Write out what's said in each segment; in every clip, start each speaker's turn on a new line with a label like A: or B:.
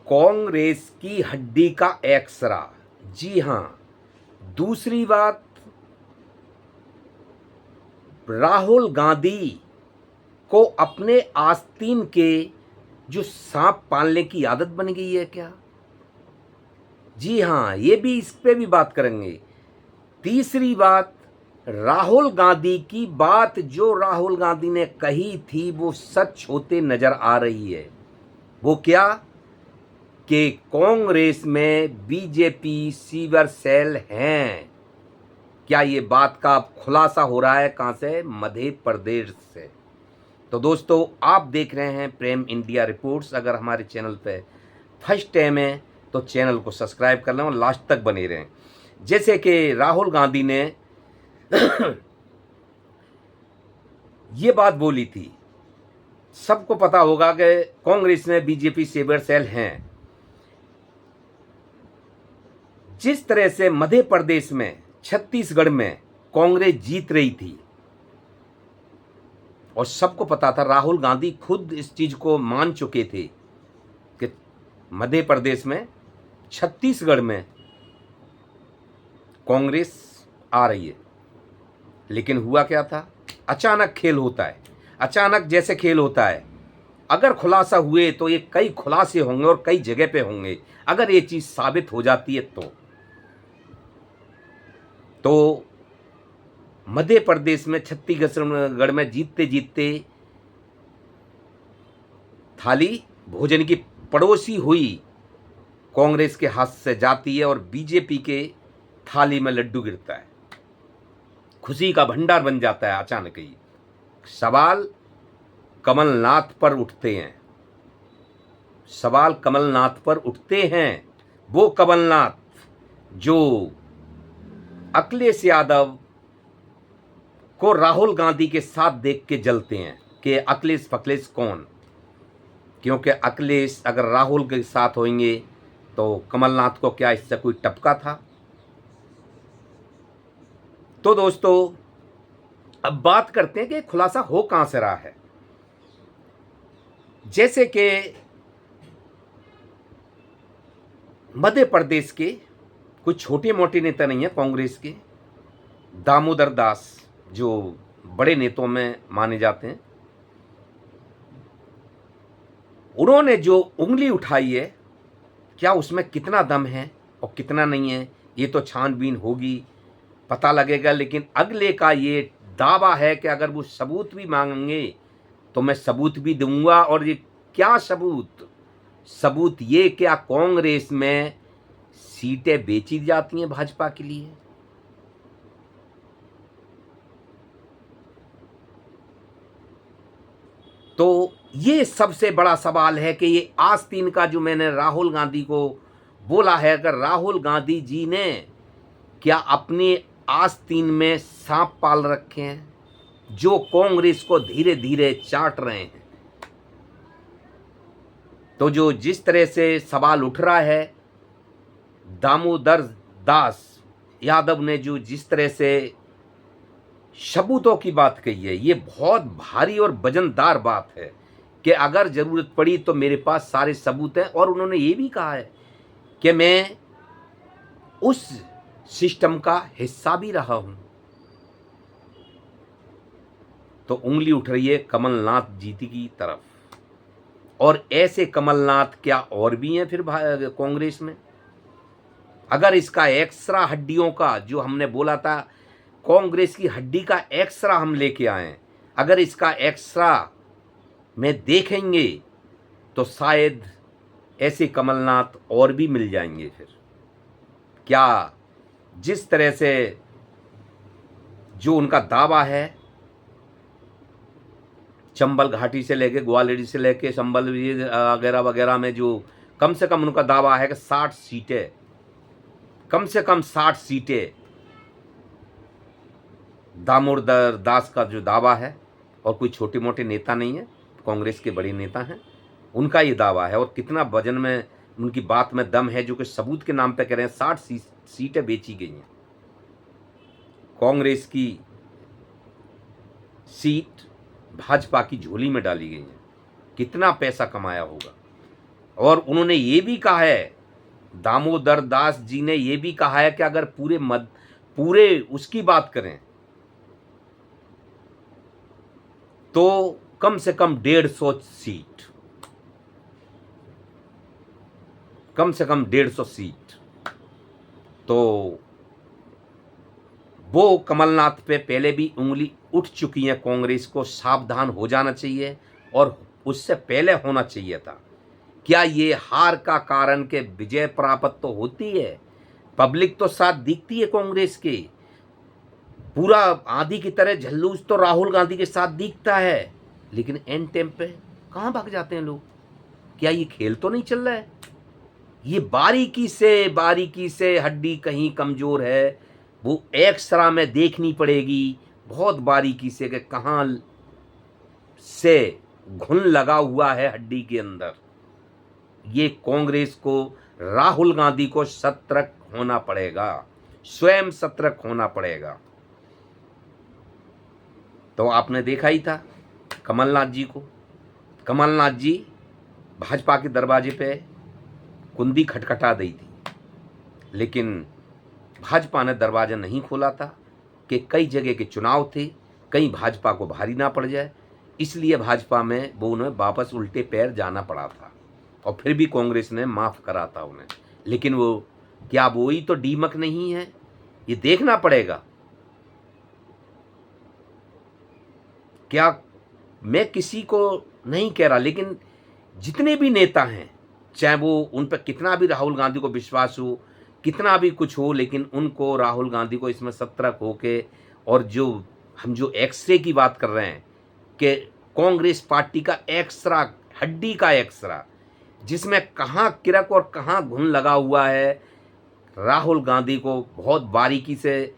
A: कांग्रेस की हड्डी का एक्सरा। जी हां, दूसरी बात, राहुल गांधी को अपने आस्तीन के जो सांप पालने की आदत बन गई है क्या? जी हां, ये भी, इस पे भी बात करेंगे। तीसरी बात, राहुल गांधी की बात जो राहुल गांधी ने कही थी वो सच होते नजर आ रही है। वो क्या? कि कांग्रेस में बीजेपी सीवर सेल हैं। क्या ये बात का अब खुलासा हो रहा है? कहां से? मध्य प्रदेश से। तो दोस्तों, आप देख रहे हैं प्रेम इंडिया रिपोर्ट्स। अगर हमारे चैनल पे फर्स्ट टाइम है तो चैनल को सब्सक्राइब कर लें और लास्ट तक बने रहें। जैसे कि राहुल गांधी ने ये बात बोली थी, सबको पता होगा कि कांग्रेस में बीजेपी सेवर सेल हैं। जिस तरह से मध्य प्रदेश में, छत्तीसगढ़ में कांग्रेस जीत रही थी और सबको पता था, राहुल गांधी खुद इस चीज को मान चुके थे कि मध्य प्रदेश में, छत्तीसगढ़ में कांग्रेस आ रही है। लेकिन हुआ क्या था? अचानक खेल होता है। अचानक जैसे खेल होता है, अगर खुलासा हुए तो ये कई खुलासे होंगे और कई जगह पे होंगे। अगर ये चीज साबित हो जाती है तो मध्य प्रदेश में, छत्तीसगढ़ में जीतते जीतते थाली भोजन की पड़ोसी हुई कांग्रेस के हाथ से जाती है और बीजेपी के थाली में लड्डू गिरता है। खुशी का भंडार बन जाता है अचानक ही। सवाल कमलनाथ पर उठते हैं। सवाल कमलनाथ पर उठते हैं। वो कमलनाथ जो अखिलेश यादव को राहुल गांधी के साथ देख के जलते हैं कि अखिलेश फखलेश कौन। क्योंकि अखिलेश अगर राहुल के साथ होंगे तो कमलनाथ को क्या इससे कोई टपका था? तो दोस्तों, अब बात करते हैं कि खुलासा हो कहां से रहा है। जैसे कि मध्य प्रदेश के कुछ छोटे मोटे नेता नहीं है कांग्रेस के, दामोदर दास जो बड़े नेताओं में माने जाते हैं, उन्होंने जो उंगली उठाई है, क्या उसमें कितना दम है और कितना नहीं है ये तो छानबीन होगी, पता लगेगा। लेकिन अगले का ये दावा है कि अगर वो सबूत भी मांगेंगे तो मैं सबूत भी दूंगा। और ये क्या सबूत? सबूत ये, क्या कांग्रेस में सीटें बेची जाती हैं भाजपा के लिए? तो ये सबसे बड़ा सवाल है कि ये आस्तीन का जो मैंने राहुल गांधी को बोला है, अगर राहुल गांधी जी ने क्या अपने आस्तीन में सांप पाल रखे हैं जो कांग्रेस को धीरे धीरे चाट रहे हैं? तो जो जिस तरह से सवाल उठ रहा है, दामोदर दास यादव ने जो जिस तरह से सबूतों की बात कही है, ये बहुत भारी और वजनदार बात है कि अगर जरूरत पड़ी तो मेरे पास सारे सबूत हैं। और उन्होंने ये भी कहा है कि मैं उस सिस्टम का हिस्सा भी रहा हूं। तो उंगली उठ रही है कमलनाथ जी की तरफ। और ऐसे कमलनाथ क्या और भी हैं फिर कांग्रेस में? अगर इसका एक्स्ट्रा हड्डियों का जो हमने बोला था, कांग्रेस की हड्डी का एक्स्ट्रा हम लेके आए, अगर इसका एक्स्ट्रा में देखेंगे तो शायद ऐसे कमलनाथ और भी मिल जाएंगे फिर। क्या जिस तरह से जो उनका दावा है, चंबल घाटी से लेके, ग्वालियर से लेके संबल वगैरह वगैरह में जो कम से कम उनका दावा है कि 60 सीटें, कम से कम 60 सीटें दामोदर दास का जो दावा है, और कोई छोटे मोटे नेता नहीं है, कांग्रेस के बड़े नेता हैं, उनका ये दावा है। और कितना वजन में उनकी बात में दम है जो कि सबूत के नाम पे कह रहे हैं 60 सीटें बेची गई हैं। कांग्रेस की सीट भाजपा की झोली में डाली गई है। कितना पैसा कमाया होगा। और उन्होंने ये भी कहा है, दामोदर दास जी ने ये भी कहा है कि अगर पूरे उसकी बात करें तो कम से कम 150 सीट, कम से कम 150 सीट। तो वो कमलनाथ पे पहले भी उंगली उठ चुकी है, कांग्रेस को सावधान हो जाना चाहिए और उससे पहले होना चाहिए था। क्या ये हार का कारण के विजय प्राप्त तो होती है, पब्लिक तो साथ दिखती है कांग्रेस के, पूरा आंधी की तरह झल्लूस तो राहुल गांधी के साथ दिखता है, लेकिन एंड टाइम पे कहाँ भाग जाते हैं लोग। क्या ये खेल तो नहीं चल रहा है? ये बारीकी से हड्डी कहीं कमजोर है, वो एक्सरा में देखनी पड़ेगी बहुत बारीकी से कि कहाँ से घुन लगा हुआ है हड्डी के अंदर। ये कांग्रेस को, राहुल गांधी को सतर्क होना पड़ेगा, स्वयं सतर्क होना पड़ेगा। तो आपने देखा ही था कमलनाथ जी को, कमलनाथ जी भाजपा के दरवाजे पे कुंडी खटखटा दी थी, लेकिन भाजपा ने दरवाजा नहीं खोला था कि कई जगह के चुनाव थे, कहीं भाजपा को भारी ना पड़ जाए, इसलिए भाजपा में वो उन्हें वापस उल्टे पैर जाना पड़ा था और फिर भी कांग्रेस ने माफ़ करा था उन्हें। लेकिन वो क्या वही तो डीमक नहीं है, ये देखना पड़ेगा। क्या मैं किसी को नहीं कह रहा, लेकिन जितने भी नेता हैं, चाहे वो उन पर कितना भी राहुल गांधी को विश्वास हो, कितना भी कुछ हो, लेकिन उनको, राहुल गांधी को इसमें सतर्क होके, और हम जो एक्सरे की बात कर रहे हैं कि कांग्रेस पार्टी का एक्सरा, हड्डी का एक्सरा, जिसमें कहाँ किरक और कहाँ घुन लगा हुआ है, राहुल गांधी को बहुत बारीकी से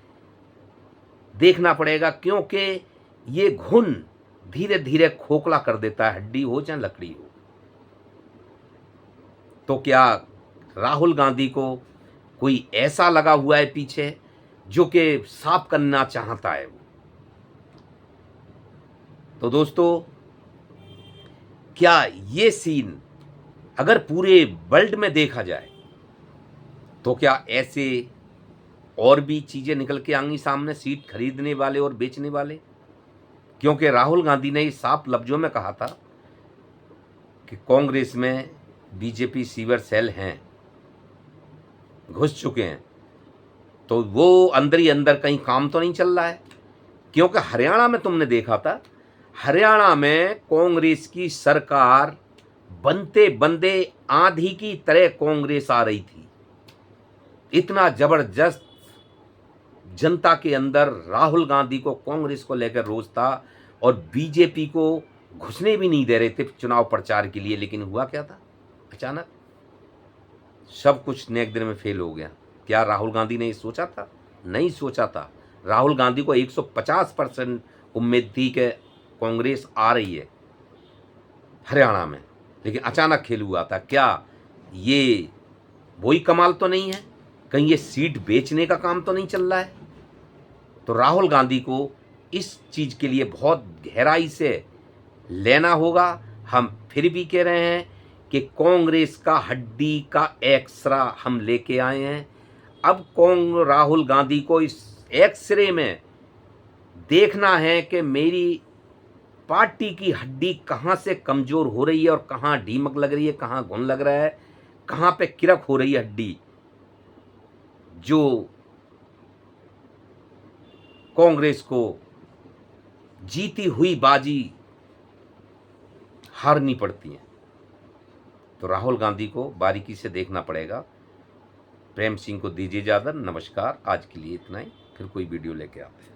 A: देखना पड़ेगा, क्योंकि ये घुन धीरे धीरे खोखला कर देता है, हड्डी हो चाहे लकड़ी हो। तो क्या राहुल गांधी को कोई ऐसा लगा हुआ है पीछे जो कि साफ करना चाहता है वो? तो दोस्तों, क्या ये सीन अगर पूरे वर्ल्ड में देखा जाए तो क्या ऐसे और भी चीजें निकल के आएंगी सामने, सीट खरीदने वाले और बेचने वाले? क्योंकि राहुल गांधी ने साफ लफ्जों में कहा था कि कांग्रेस में बीजेपी सीवर सेल हैं, घुस चुके हैं, तो वो अंदर ही अंदर कहीं काम तो नहीं चल रहा है। क्योंकि हरियाणा में तुमने देखा था, हरियाणा में कांग्रेस की सरकार बनते बंदे आंधी की तरह कांग्रेस आ रही थी, इतना जबरदस्त जनता के अंदर राहुल गांधी को, कांग्रेस को लेकर रोष था, और बीजेपी को घुसने भी नहीं दे रहे थे चुनाव प्रचार के लिए। लेकिन हुआ क्या था, अचानक सब कुछ नेक दिन में फेल हो गया। क्या राहुल गांधी ने ये सोचा था? नहीं सोचा था। राहुल गांधी को 150% उम्मीद थी कि कांग्रेस आ रही है हरियाणा में, लेकिन अचानक खेल हुआ था। क्या ये वही कमाल तो नहीं है? कहीं ये सीट बेचने का काम तो नहीं चल रहा है? तो राहुल गांधी को इस चीज़ के लिए बहुत गहराई से लेना होगा। हम फिर भी कह रहे हैं कि कांग्रेस का हड्डी का एक्सरा हम लेके आए हैं। अब राहुल गांधी को इस एक्सरे में देखना है कि मेरी पार्टी की हड्डी कहाँ से कमज़ोर हो रही है और कहाँ ढीमक लग रही है, कहाँ घुन लग रहा है, कहाँ पे किरक हो रही है हड्डी, जो कांग्रेस को जीती हुई बाजी हारनी पड़ती है। तो राहुल गांधी को बारीकी से देखना पड़ेगा। प्रेम सिंह को दीजिए इजाज़त। नमस्कार, आज के लिए इतना ही, फिर कोई वीडियो लेके आते हैं।